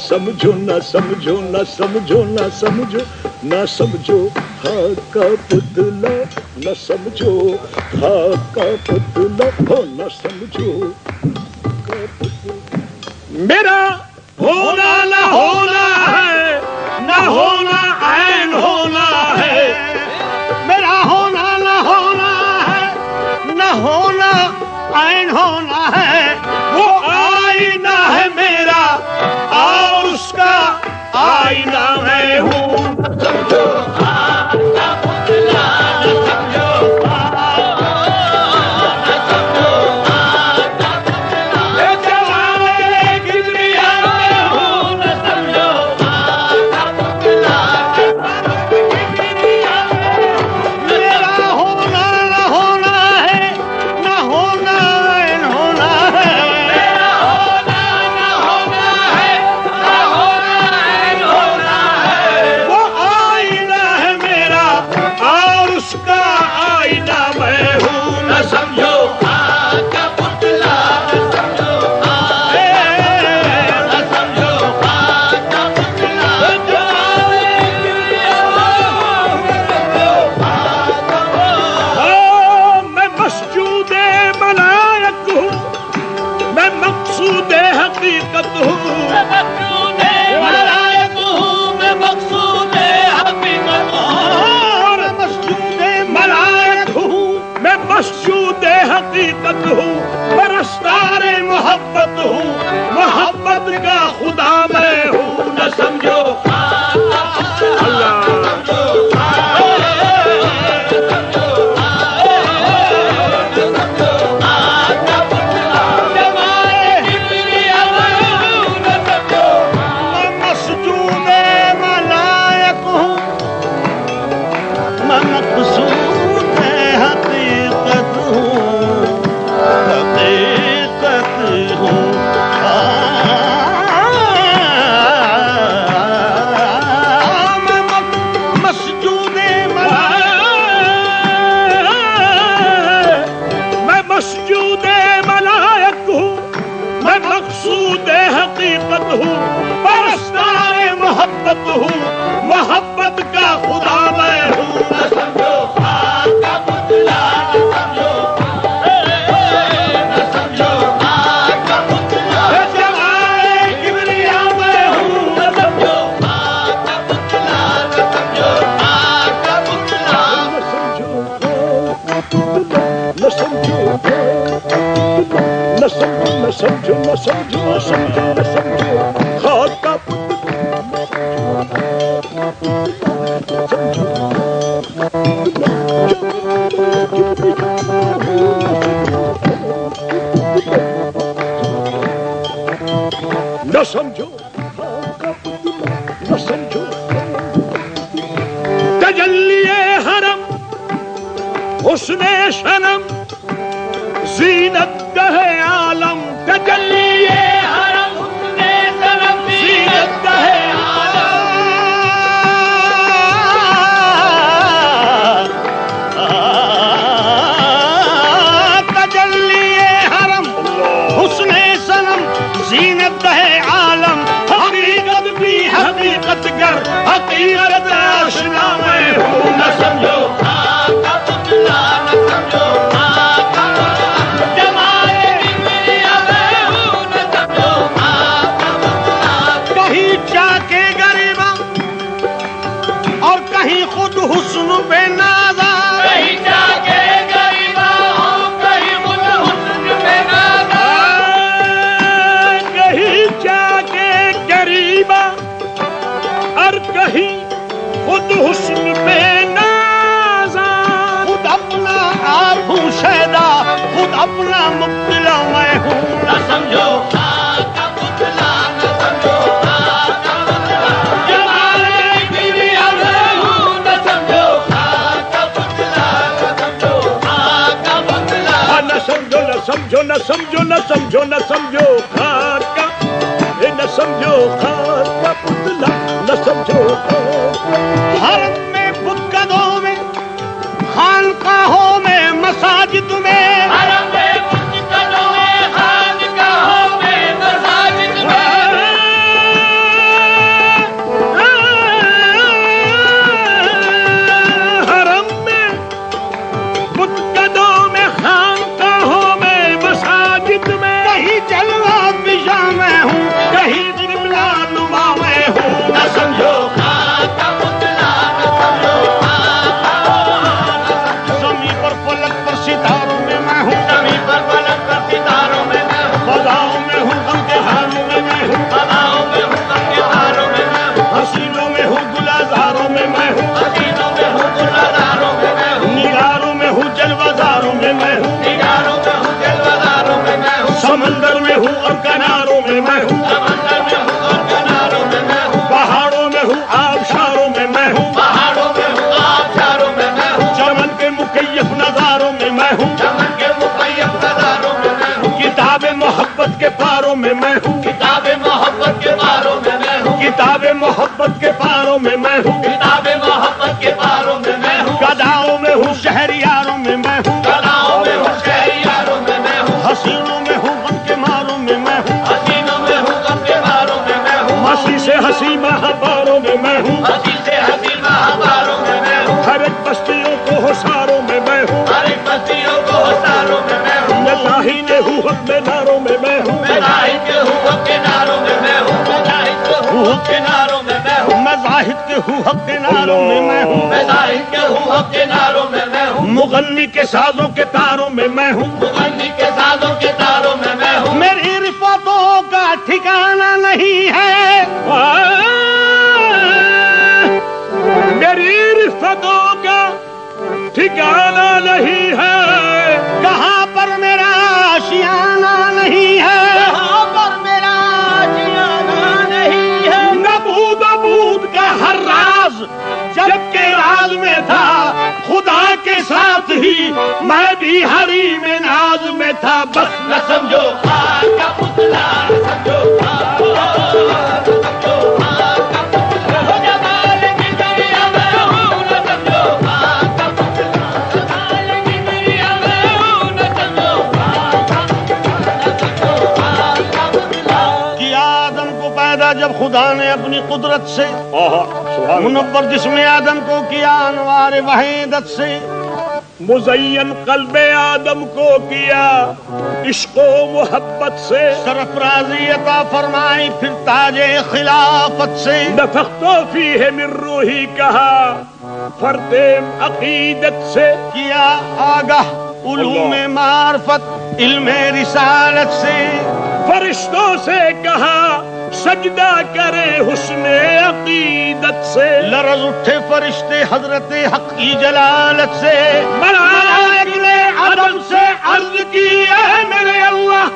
سمجھو نہ سمجھو نہ سمجھو نہ سمجھو نہ سمجھو ہاں کا پتلا نہ سمجھو ہاں کا پتلا ہو نہ سمجھو میرا ہونا نہ ہونا ہے نہ ہونا عین ہونا ہے میرا ہونا نہ ہونا ہے نہ ہونا عین ہونا ہے وہ آئینہ ہے میرا اور اس کا آئینہ میں ہوں سمجھو حقیقت ہوں پرستار محبت ہوں محبت کا خدا میں ہوں نہ سمجھو اللہ ملائک ہوں، میں مقصود حقیقت ہوں، پرستار محبت ہوں، محبت کا خدا میں ہوں۔ نہ سمجھو خاک کا پتلا، نہ سمجھو، نہ سمجھو خاک کا پتلا، جمال کبریا میں ہوں۔ نہ سمجھو خاک کا پتلا، نہ سمجھو خاک کا پتلا، نہ سمجھو خاک کا پتلا، نہ سمجھو نہ سمجھو نہ سمجھو نہ سمجھو نہ سمجھو نہ سمجھو خاک کا نہ سمجھو نہ سمجھو تجلی حرم حسن شنم زینت گہ عالم، تجلی حرم حسن شنم زینت گہ عالم، تجلی حرم حسن شنم زینت گہ عالم، حقیقت بھی حقیقت گر حقیقت آشنا میں ہوں۔ نہ سمجھو خاک کا پتلا، نہ سمجھو خاک کا پتلا، جمال کبریا میں ہوں۔ نہ سمجھو خاک کا پتلا، کہیں چاکے غریباں اور کہیں خود حسن پہ نازا، کہیں چاکے غریباں اور کہیں خود حسن پہ نازا، کہیں چاکے غریباں اور کہیں خود حسن پہ نازا، خود اپنا آپ ہوں شیدا، خود اپنا مبتلا میں ہوں۔ نہ سمجھو خاک کا پتلا، نہ سمجھو خاک کا پتلا، جمال کبریا میں ہوں۔ نہ سمجھو خاک کا پتلا، نہ سمجھو خاک کا پتلا، نہ سمجھو نہ سمجھو نہ سمجھو نہ سمجھو نہ سمجھو خاک کا، نہ سمجھو خاک کا پتلا، نہ سمجھو حرم میں بتکدوں میں، خانقاہوں میں، مساجد میں، حرم میں بتکدوں میں، خانقاہوں میں، مساجد میں، حرم میں بتکدوں میں، خانقاہوں میں، مساجد میں، کہیں جلوہ فشاں میں ہوں، کہیں قبلہ نما میں ہوں۔ نہ سمجھو خاک کا پتلا، نہ سمجھو خاک کا پتلا، زمین پر فلک پر ستاروں میں میں ہوں، زمین پر فلک پر ستاروں میں میں ہوں، فضاؤں میں ہوں، غم کے حالوں میں میں ہوں، فضاؤں میں ہوں، غم کے حالوں میں میں ہوں، حسینوں میں ہوں، گلزاروں میں میں ہوں، حسینوں میں ہوں، گلزاروں میں میں ہوں، نگاروں میں ہوں، جلوہزاروں میں میں ہوں، نگاروں میں ہوں، جلوہزاروں میں میں ہوں، سمندر میں ہوں اور کناروں میں میں ہوں، سمندر میں ہوں اور کناروں میں میں ہوں، پہاڑوں میں ہوں، آبشاروں میں میں ہوں، پہاڑوں میں ہوں، آبشاروں میں میں ہوں، چمن کے مکیف نظاروں میں میں ہوں، چمن کے مکیف نظاروں میں میں ہوں، کتاب محبت کے پاروں میں میں ہوں، کتاب محبت کے پاروں میں میں ہوں، کتاب محبت کے پاروں میں میں ہوں، کتاب محبت کے پاروں میں میں ہوں، گداؤں میں ہوں، شہریاروں میں میں ہوں، گداؤں میں ہوں، شہریاروں میں میں ہوں، حسینوں میں ہوں، غم کے ماروں میں میں ہوں، حسینوں میں ہوں، غم کے ماروں میں میں ہوں، ہنسی سے ہنسی مہاباروں میں میں ہوں، ہنسی سے ہنسی مہاباروں میں میں ہوں، ہر ایک بستیوں کو حساروں میں میں ہوں، ہر ایک بستیوں کو حساروں میں میں ہوں، میں لاہی کے ہوں، حق میں ناروں میں میں ہوں، میں لاہی کے ہوں، حق کے ناروں میں میں ہوں، میں لاہی کے ہوں، حق کے ناروں میں میں ہوں، میں زاہد کے ہوں، حق کے ناروں میں میں ہوں، میں زاہد کے ہوں، حق کے ناروں میں میں ہوں، مغنی کے سازوں کے تاروں میں میں ہوں، مغنی کے سازوں کے تاروں میں میں ہوں، میری رفعتوں کا ٹھکانہ نہیں ہے، میری رفعتوں کا ٹھکانہ نہیں ہے، کہاں پر میرا آشیانہ نہیں ہے، کہاں پر میرا آشیانہ نہیں ہے، نبود عبود کا ہر راز جب کے راز میں تھا، خدا کے ساتھ ہی میں بھی حریم ناز میں تھا، بس نہ سمجھو خاک کا پتلا، نہ سمجھو خاک کا پتلا، نہ سمجھو خاک کا پتلا، جمال کبریا میں ہوں، نہ سمجھو خاک کا پتلا، جمال کبریا میں ہوں، نہ سمجھو خاک کا جب خدا نے اپنی قدرت سے منور جسم آدم کو کیا انوار وحیدت سے، مزین قلب آدم کو کیا عشق و محبت سے، سرفرازی عطا فرمائی پھر تاج خلافت سے، نفخت فیہ من روحی کہا فرد عقیدت سے، کیا آگاہ علوم معرفت علم رسالت سے، فرشتوں سے کہا سجدہ کرے حسن عقیدت سے، لرز اٹھے فرشتے حضرت حق کی جلالت سے، ملائک نے عدم سے عرض کی اے میرے اللہ،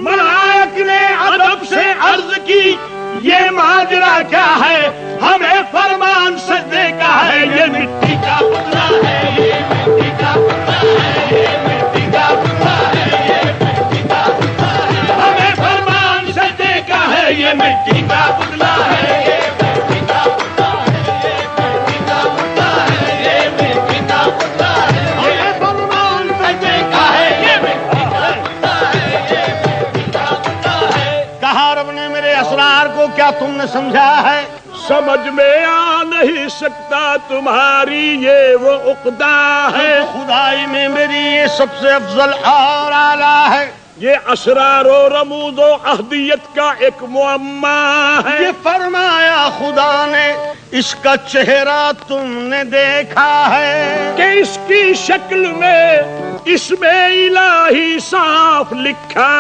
ملائک نے ادب سے عرض کی یہ ماجرا کیا ہے، ہمیں فرمان سجدے کا ہے، یہ مٹی کا پتلا ہے، یہ مٹی کا پتلا ہے، یہ مٹی کا پتلا ہے، یہ مٹی کا پتلا ہے، ہمیں فرمان سجدے کا ہے، یہ مٹی کا پتلا ہے، یہ مٹی کا پتلا ہے، یہ مٹی کا پتلا ہے، یہ مٹی کا پتلا ہے، ہمیں فرمان سجدے کا ہے، یہ مٹی کا پتلا ہے، یہ مٹی کا پتلا ہے۔ کہا رب نے میرے اسرار کو کیا تم نے سمجھا ہے؟ سمجھ میں آ نہیں سکتا تمہاری یہ وہ عقدہ ہے، خدائی میں میری یہ سب سے افضل اور اعلیٰ ہے، یہ اسرار و رموز و اہدیت کا ایک معمہ ہے، یہ فرمایا خدا نے اس کا چہرہ تم نے دیکھا ہے، کہ اس کی شکل میں اس میں الہی صاف لکھا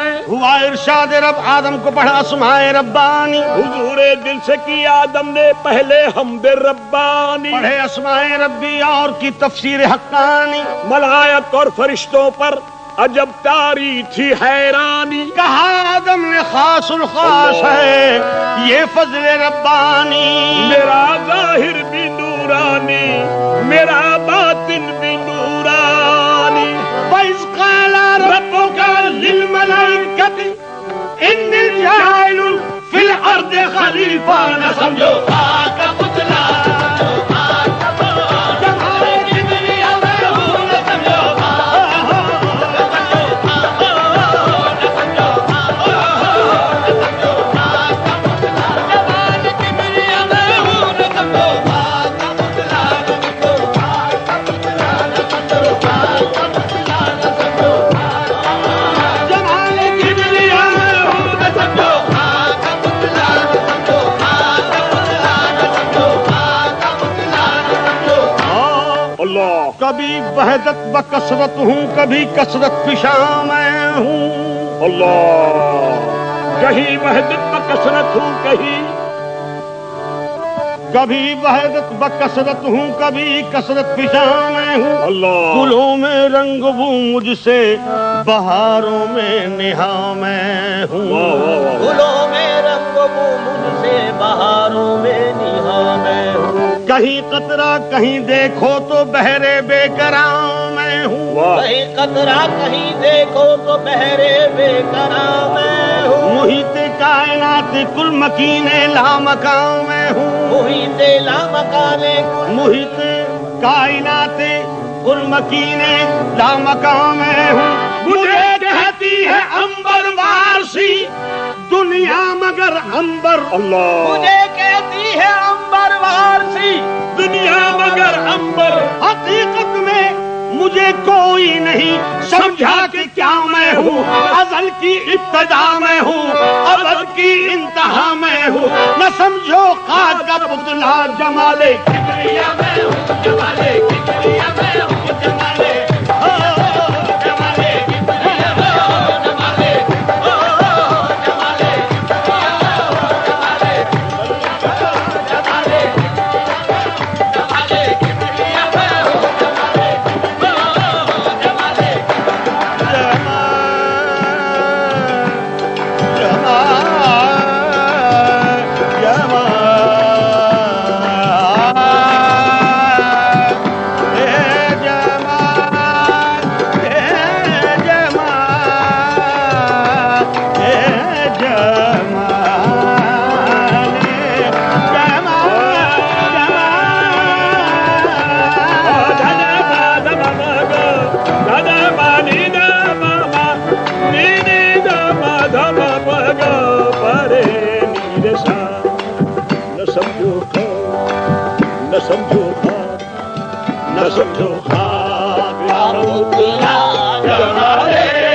ہے، ہوا ارشاد رب آدم کو پڑھا اسماء ربانی، حضور دل سے کی آدم نے پہلے حمد ربانی، پڑھے اسماء ربی اور کی تفسیر حقانی، ملائک اور فرشتوں پر عجب طاری تھی حیرانی، کہا آدم نے خاص الخاص ہے یہ فضل ربانی، میرا ظاہر بھی نورانی میرا باطن بھی نورانی، وَإِذْ قَالَ رَبُّكَ لِلْمَلَائِكَةِ إِنِّي جَاعِلٌ فِي الْأَرْضِ خَلِيفَةً، نہ سمجھو خاک کا پتلا، کبھی وحدت بکثرت ہوں کبھی کثرت پیشاں میں ہوں، اللہ، کہیں وحدت بکثرت ہوں کبھی وحدت بکثرت ہوں کبھی کثرت پیشاں میں ہوں، اللہ، گلوں میں رنگ وہ مجھ سے بہاروں میں نہا میں ہوں، گلوں میں رنگ وہ مجھ سے بہاروں میں نہا میں ہوں، کہیں قطرہ کہیں دیکھو تو بہرے بے کراں میں ہوں، کہیں قطرہ کہیں دیکھو تو بہرے بے کراں میں ہوں، محیط کائنات کل مکین لامکاں میں ہوں، محیط لامکان کل، محیط کائنات کل مکین لامکاں میں ہوں، مجھے کہتی ہے عنبر وارسی دنیا مگر عنبر، اللہ، مجھے کہتی ہے عنبر وارسی دنیا مگر عنبر، حقیقت میں مجھے کوئی نہیں سمجھا کہ کیا میں ہوں، ازل کی ابتدا میں ہوں ابد کی انتہا میں ہوں، نہ سمجھو خاک کا پتلا جمال کبریا میں ہوں، جمال کبریا میں ہوں، جمال نہ سمجھو خواب نہ سمجھو خواب یا مطلع جمال